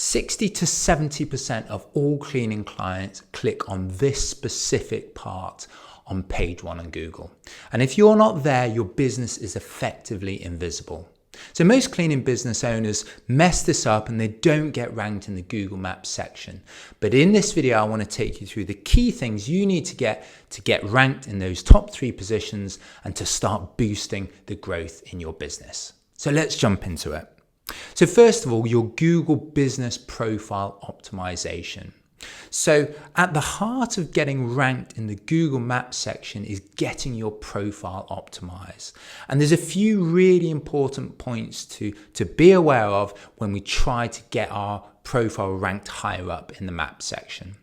60 to 70% of all cleaning clients click on this specific part on page 1 on Google. And if you're not there, your business is effectively invisible. So most cleaning business owners mess this up and they don't get ranked in the Google Maps section. But in this video, I want to take you through the key things you need to get ranked in those top 3 positions and to start boosting the growth in your business. So let's jump into it. So first of all, your Google Business Profile Optimization. So at the heart of getting ranked in the Google Maps section is getting your profile optimized. And there's a few really important points to be aware of when we try to get our profile ranked higher up in the Maps section.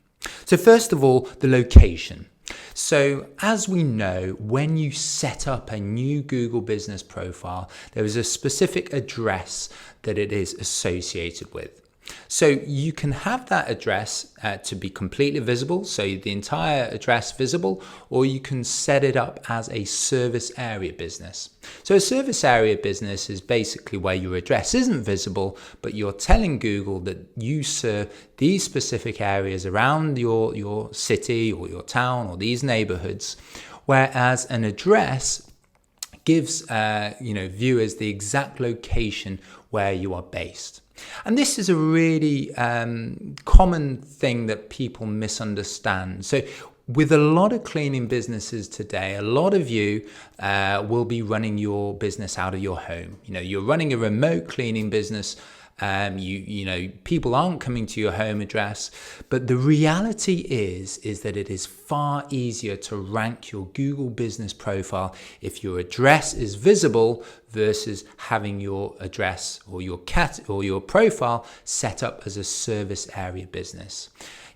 So first of all, the location. So as we know, when you set up a new Google business profile, there is a specific address that it is associated with. So you can have that address to be completely visible, so the entire address visible, or you can set it up as a service area business. So a service area business is basically where your address isn't visible, but you're telling Google that you serve these specific areas around your city or your town or these neighborhoods, whereas an address gives viewers the exact location where you are based. And this is a really common thing that people misunderstand. So with a lot of cleaning businesses today, a lot of you will be running your business out of your home. You're running a remote cleaning business. People aren't coming to your home address, but the reality is that it is far easier to rank your Google business profile if your address is visible versus having your address or your profile set up as a service area business.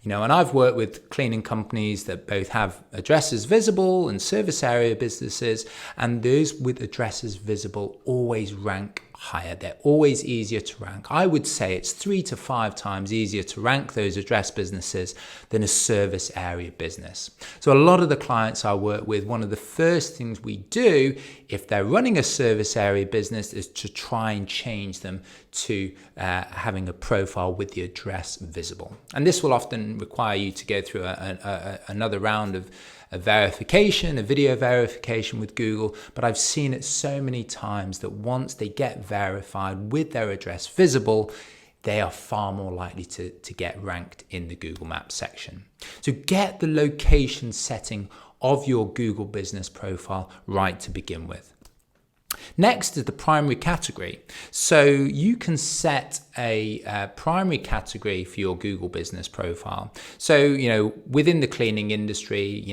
And I've worked with cleaning companies that both have addresses visible and service area businesses, and those with addresses visible always rank higher. They're always easier to rank. I would say it's 3 to 5 times easier to rank those address businesses than a service area business. So a lot of the clients I work with, one of the first things we do if they're running a service area business is to try and change them to having a profile with the address visible. And this will often require you to go through another round of a verification, a video verification with Google, but I've seen it so many times that once they get verified with their address visible, they are far more likely to get ranked in the Google Maps section. So get the location setting of your Google business profile right to begin with. Next is the primary category. So you can set a primary category for your Google business profile. So, within the cleaning industry,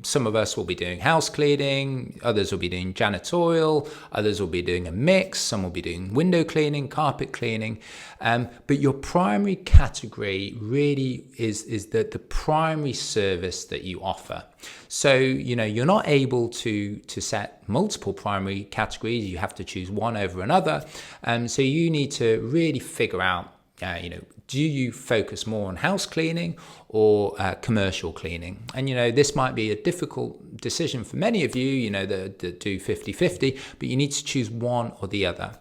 some of us will be doing house cleaning, others will be doing janitorial, others will be doing a mix, some will be doing window cleaning, carpet cleaning. But your primary category really is the primary service that you offer. So, you're not able to set multiple primary categories. You have to choose one over another. So you need to really figure out, do you focus more on house cleaning or commercial cleaning? And, this might be a difficult decision for many of you, that do 50-50, but you need to choose one or the other.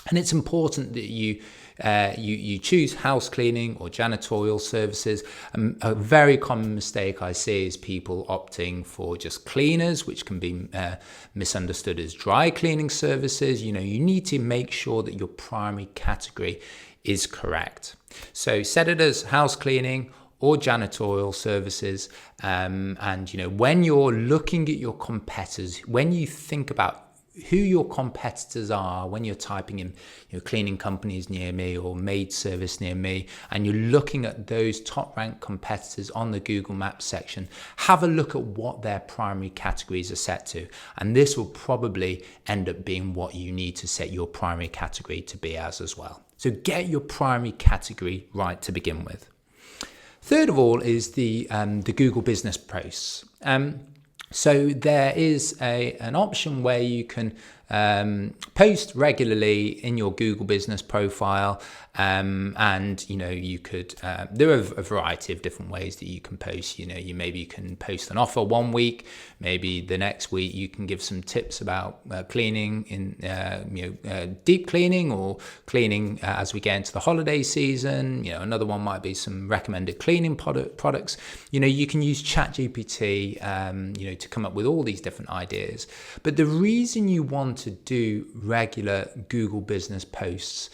And it's important that you choose house cleaning or janitorial services. A very common mistake I see is people opting for just cleaners, which can be misunderstood as dry cleaning services. You need to make sure that your primary category is correct. So set it as house cleaning or janitorial services. And when you're looking at your competitors, when you think about who your competitors are, when you're typing in cleaning companies near me or maid service near me, and you're looking at those top ranked competitors on the Google Maps section, have a look at what their primary categories are set to. And this will probably end up being what you need to set your primary category to be as well. So get your primary category right to begin with. Third of all is the Google Business Posts. So there is an option where you can post regularly in your Google business profile. And you could there are a variety of different ways that you can post. You can post an offer one week, maybe the next week you can give some tips about cleaning in deep cleaning or cleaning as we get into the holiday season. Another one might be some recommended cleaning products. You can use ChatGPT to come up with all these different ideas. But the reason you want to do regular Google business posts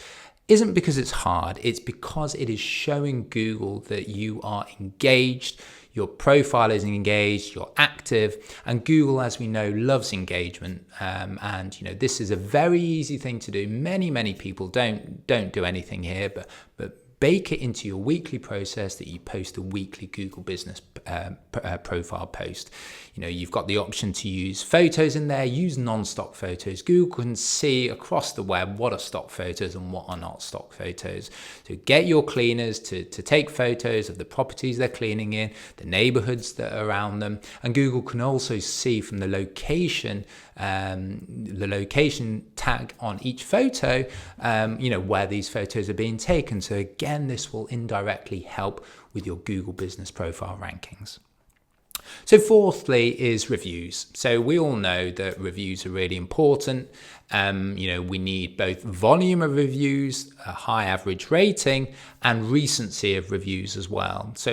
isn't because it's hard, it's because it is showing Google that you are engaged, your profile is engaged, you're active, and Google, as we know, loves engagement. And this is a very easy thing to do. Many people don't do anything here, but bake it into your weekly process that you post a weekly Google business profile post. You've got the option to use photos in there, use non-stock photos. Google can see across the web what are stock photos and what are not stock photos. So get your cleaners to take photos of the properties they're cleaning in, the neighborhoods that are around them. And Google can also see from the location tag on each photo, where these photos are being taken. So again, this will indirectly help with your Google business profile rankings. So fourthly is reviews. So we all know that reviews are really important. We need both volume of reviews, a high average rating, and recency of reviews as well. So,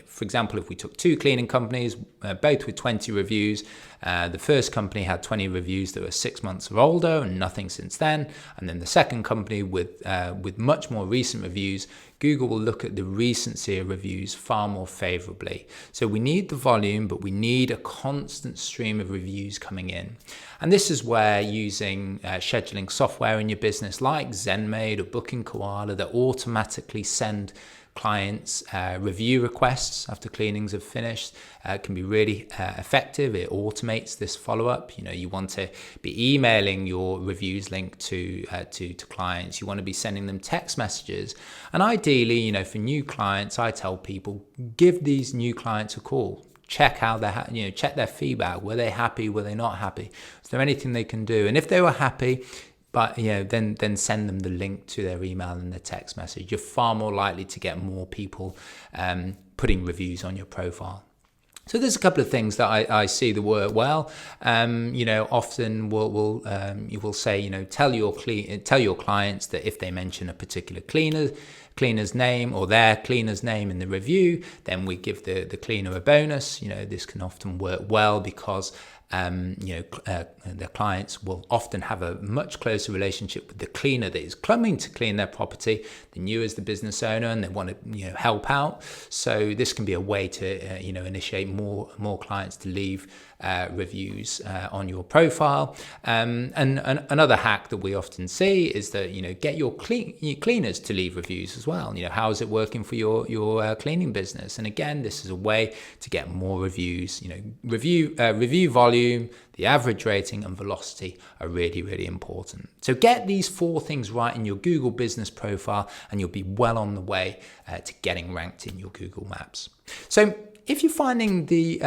for example, if we took two cleaning companies, both with 20 reviews, the first company had 20 reviews that were 6 months or older and nothing since then. And then the second company with much more recent reviews, Google will look at the recency of reviews far more favorably. So we need the volume, but we need a constant stream of reviews coming in. And this is where using scheduling software in your business like ZenMaid or Booking Koala that automatically send clients review requests after cleanings have finished can be really effective. It automates this follow-up. You want to be emailing your reviews link to clients. You want to be sending them text messages. And ideally, for new clients, I tell people, give these new clients a call. Check how they check their feedback. Were they happy? Were they not happy? Is there anything they can do? And if they were happy, but then send them the link to their email and their text message. You're far more likely to get more people putting reviews on your profile. So there's a couple of things that I see that work well. Often you will say, tell your clients that if they mention a particular cleaner's name or their cleaner's name in the review, then we give the cleaner a bonus. This can often work well because the clients will often have a much closer relationship with the cleaner that is coming to clean their property than you as the business owner, and they want to help out. So this can be a way to initiate more clients to leave reviews on your profile. And another hack that we often see is that get your cleaners to leave reviews as well. How is it working for your cleaning business? And again, this is a way to get more reviews. Review volume, the average rating, and velocity are really, really important. So get these 4 things right in your Google business profile, and you'll be well on the way to getting ranked in your Google Maps. So if you're finding the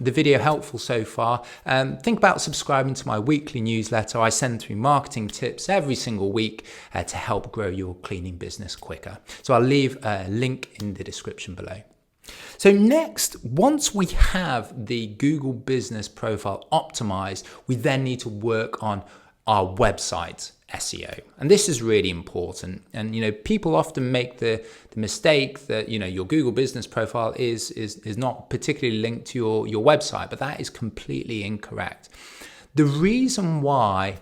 video helpful so far, think about subscribing to my weekly newsletter. I send through marketing tips every single week to help grow your cleaning business quicker. So I'll leave a link in the description below. So next, once we have the Google business profile optimized, we then need to work on our website SEO. And this is really important. And people often make the mistake that your Google business profile is not particularly linked to your website, but that is completely incorrect. The reason why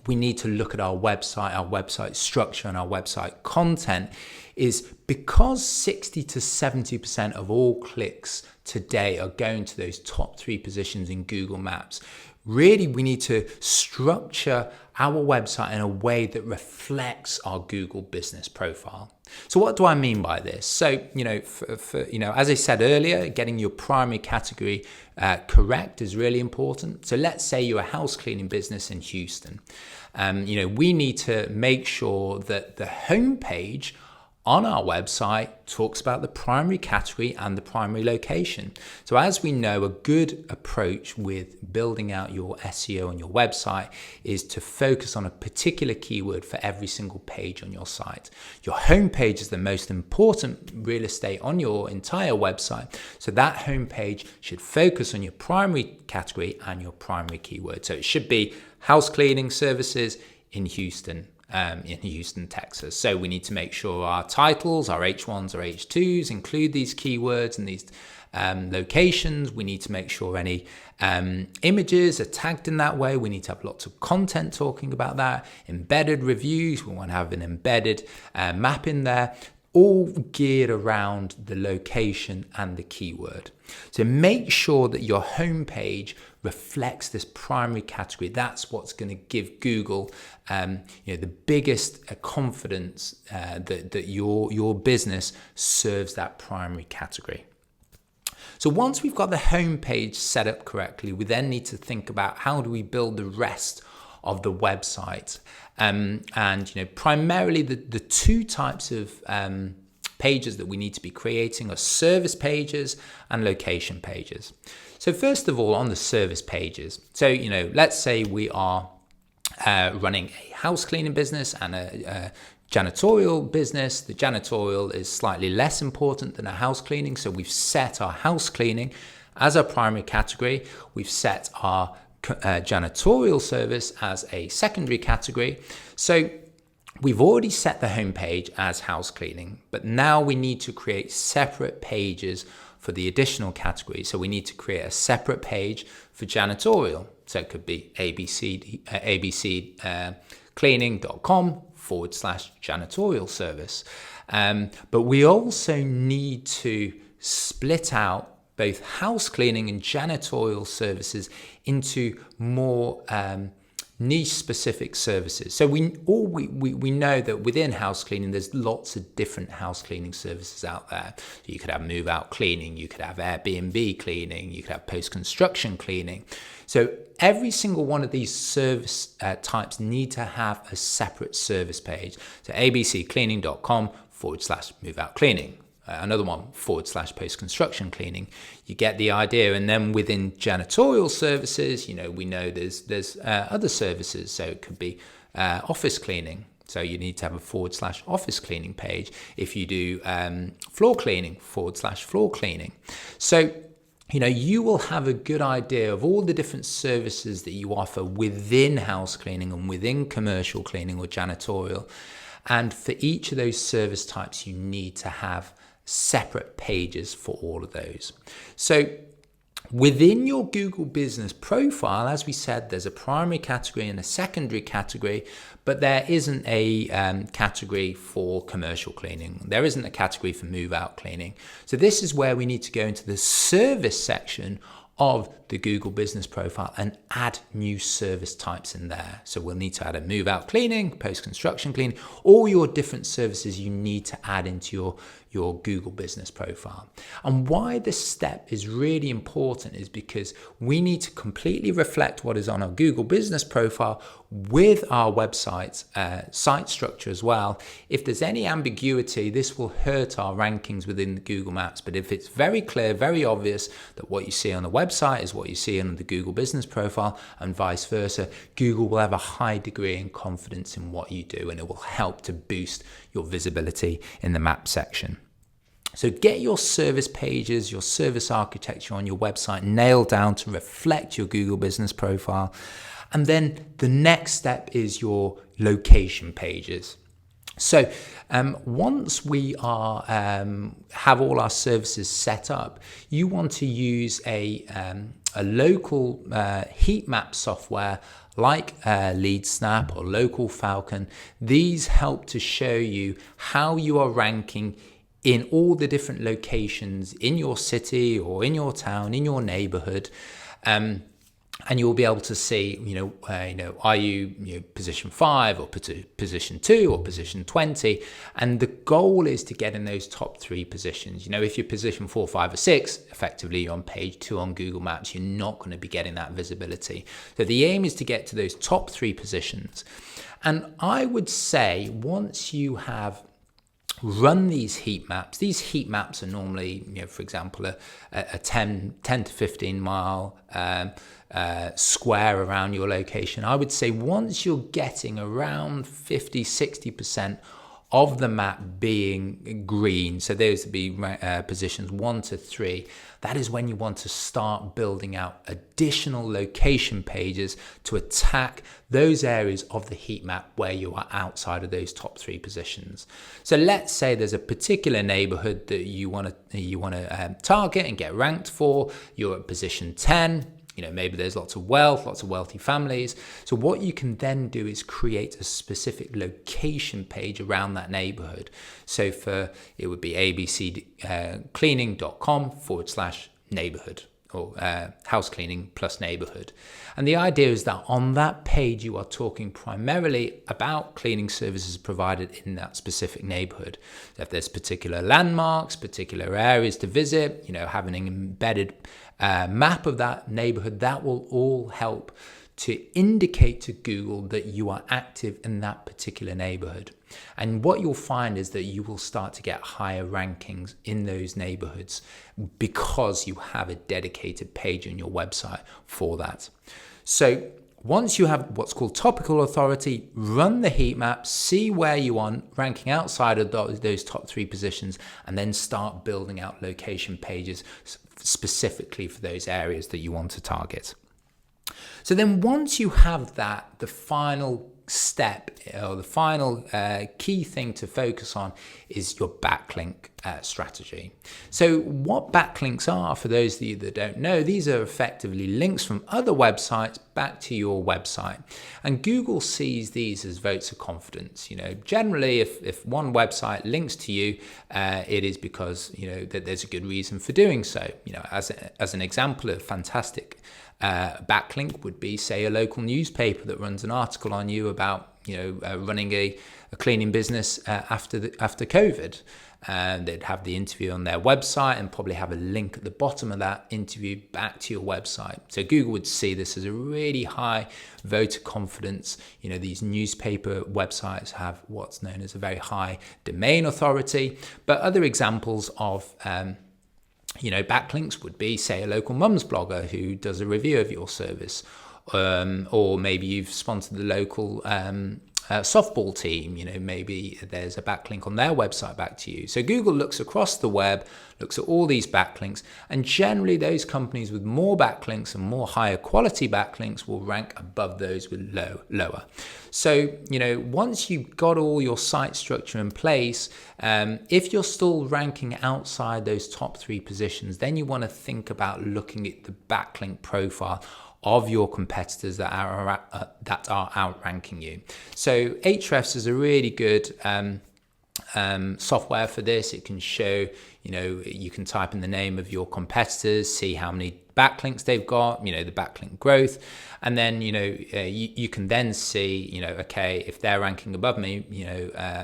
we need to look at our website structure and our website content is because 60 to 70% of all clicks today are going to those top 3 positions in Google Maps. Really, we need to structure our website in a way that reflects our Google business profile. So what do I mean by this? So, as I said earlier, getting your primary category correct is really important. So let's say you're a house cleaning business in Houston. We need to make sure that the homepage on our website talks about the primary category and the primary location. So as we know, a good approach with building out your SEO on your website is to focus on a particular keyword for every single page on your site. Your homepage is the most important real estate on your entire website. So that homepage should focus on your primary category and your primary keyword. So it should be house cleaning services in Houston, Texas. So we need to make sure our titles, our H1s or H2s include these keywords and these locations. We need to make sure any images are tagged in that way. We need to have lots of content talking about that. Embedded reviews, we want to have an embedded map in there, all geared around the location and the keyword. So make sure that your homepage reflects this primary category. That's what's going to give Google the biggest confidence that your business serves that primary category. So once we've got the homepage set up correctly, we then need to think about how do we build the rest of the website. And primarily the two types of pages that we need to be creating are service pages and location pages. So first of all, on the service pages, so let's say we are running a house cleaning business and a janitorial business. The janitorial is slightly less important than a house cleaning, so we've set our house cleaning as our primary category. We've set our janitorial service as a secondary category. So we've already set the homepage as house cleaning, but now we need to create separate pages for the additional category. So we need to create a separate page for janitorial. So it could be abccleaning.com/janitorial service. But we also need to split out both house cleaning and janitorial services into more niche specific services. So we know that within house cleaning, there's lots of different house cleaning services out there. So you could have move out cleaning, you could have Airbnb cleaning, you could have post-construction cleaning. So every single one of these service types need to have a separate service page. So abccleaning.com/move out cleaning. Another one /post-construction cleaning. You get the idea. And then within janitorial services, we know there's other services. So it could be office cleaning. So you need to have a /office cleaning page. If you do floor cleaning, /floor cleaning. So you will have a good idea of all the different services that you offer within house cleaning and within commercial cleaning or janitorial. And for each of those service types, you need to have separate pages for all of those. So within your Google business profile, as we said, there's a primary category and a secondary category, but there isn't a category for commercial cleaning. There isn't a category for move out cleaning. So this is where we need to go into the service section of the Google business profile and add new service types in there. So we'll need to add a move out cleaning, post-construction cleaning, all your different services you need to add into your Google business profile. And why this step is really important is because we need to completely reflect what is on our Google business profile with our website's site structure as well. If there's any ambiguity, this will hurt our rankings within the Google Maps. But if it's very clear, very obvious that what you see on the website is what you see on the Google business profile and vice versa, Google will have a high degree of confidence in what you do, and it will help to boost your visibility in the map section. So get your service pages, your service architecture on your website nailed down to reflect your Google business profile. And then the next step is your location pages. So once we have all our services set up, you want to use a local heat map software like LeadSnap or Local Falcon. These help to show you how you are ranking in all the different locations in your city or in your town, in your neighborhood. And you'll be able to see, are you position 5 or position 2 or position 20? And the goal is to get in those top 3 positions. If you're position 4, 5, or 6, effectively you're on page 2 on Google Maps. You're not going to be getting that visibility. So the aim is to get to those top 3 positions. And I would say once you have run these heat maps. These heat maps are normally, for example, a 10 to 15 mile square around your location. I would say once you're getting around 50-60% of the map being green, so those would be positions 1 to 3, that is when you want to start building out additional location pages to attack those areas of the heat map where you are outside of those top 3 positions. So let's say there's a particular neighborhood that you want to target and get ranked for. You're at position 10. Maybe there's lots of wealthy families. So what you can then do is create a specific location page around that neighborhood. So it would be abccleaning.com/neighborhood or house cleaning plus neighborhood. And the idea is that on that page, you are talking primarily about cleaning services provided in that specific neighborhood. So if there's particular landmarks, particular areas to visit, having an embedded map of that neighborhood, that will all help to indicate to Google that you are active in that particular neighborhood. And what you'll find is that you will start to get higher rankings in those neighborhoods because you have a dedicated page on your website for that. So once you have what's called topical authority, run the heat map, see where you are ranking outside of those top 3 positions, and then start building out location pages specifically for those areas that you want to target. So then once you have that, the final step or the final key thing to focus on is your backlink strategy. So what backlinks are, for those of you that don't know, these are effectively links from other websites back to your website. And Google sees these as votes of confidence. Generally, if one website links to you, it is because, that there's a good reason for doing so. As an example, a fantastic backlink would be, say, a local newspaper that runs an article on you about running a cleaning business after COVID. And they'd have the interview on their website and probably have a link at the bottom of that interview back to your website. So Google would see this as a really high vote of confidence. These newspaper websites have what's known as a very high domain authority. But other examples of backlinks would be, say, a local mums blogger who does a review of your service, or maybe you've sponsored the local softball team. Maybe there's a backlink on their website back to you. So Google looks across the web, looks at all these backlinks, and generally those companies with more backlinks and more higher quality backlinks will rank above those with lower. So, once you've got all your site structure in place, if you're still ranking outside those top 3 positions, then you want to think about looking at the backlink profile of your competitors that are outranking you. So Ahrefs is a really good software for this. It can show, you can type in the name of your competitors, see how many backlinks they've got, the backlink growth, and then you can then see, okay, if they're ranking above me,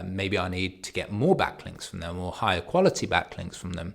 maybe I need to get more backlinks from them or higher quality backlinks from them.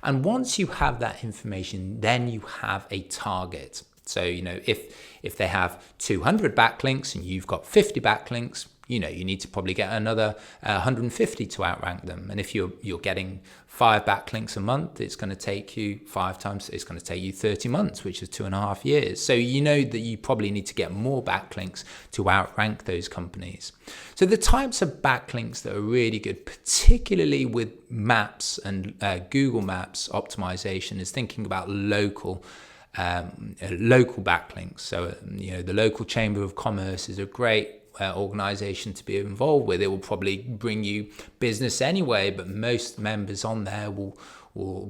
And once you have that information, then you have a target. So, if they have 200 backlinks and you've got 50 backlinks, you need to probably get another 150 to outrank them. And if you're getting 5 backlinks a month, it's going to take you 5 times, it's going to take you 30 months, which is 2.5 years. So that you probably need to get more backlinks to outrank those companies. So the types of backlinks that are really good, particularly with maps and Google Maps optimization, is thinking about local backlinks. So the local chamber of commerce is a great organization to be involved with. It will probably bring you business anyway, but most members on there will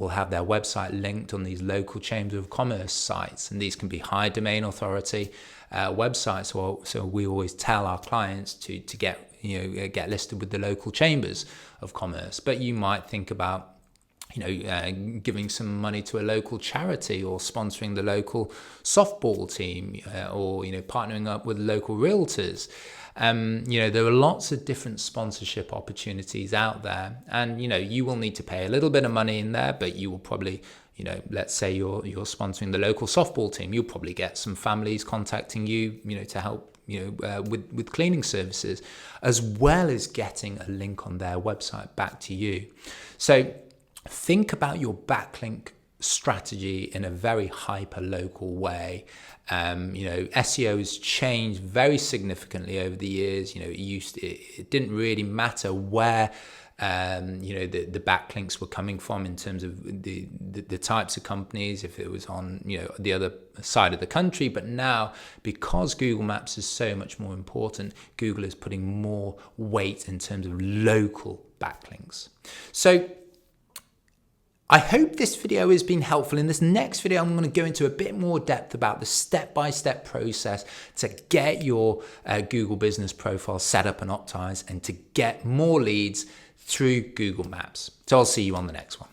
have their website linked on these local chambers of commerce sites, and these can be high domain authority websites. So we always tell our clients to get listed with the local chambers of commerce. But you might think about giving some money to a local charity, or sponsoring the local softball team, or partnering up with local realtors. There are lots of different sponsorship opportunities out there, and you will need to pay a little bit of money in there, but you will probably, let's say you're sponsoring the local softball team, you'll probably get some families contacting you, to help with cleaning services, as well as getting a link on their website back to you. So think about your backlink strategy in a very hyper local way. SEO has changed very significantly over the years. It didn't really matter where the backlinks were coming from in terms of the types of companies, if it was on the other side of the country. But now, because Google Maps is so much more important, Google is putting more weight in terms of local backlinks. So I hope this video has been helpful. In this next video, I'm going to go into a bit more depth about the step-by-step process to get your Google business profile set up and optimized, and to get more leads through Google Maps. So I'll see you on the next one.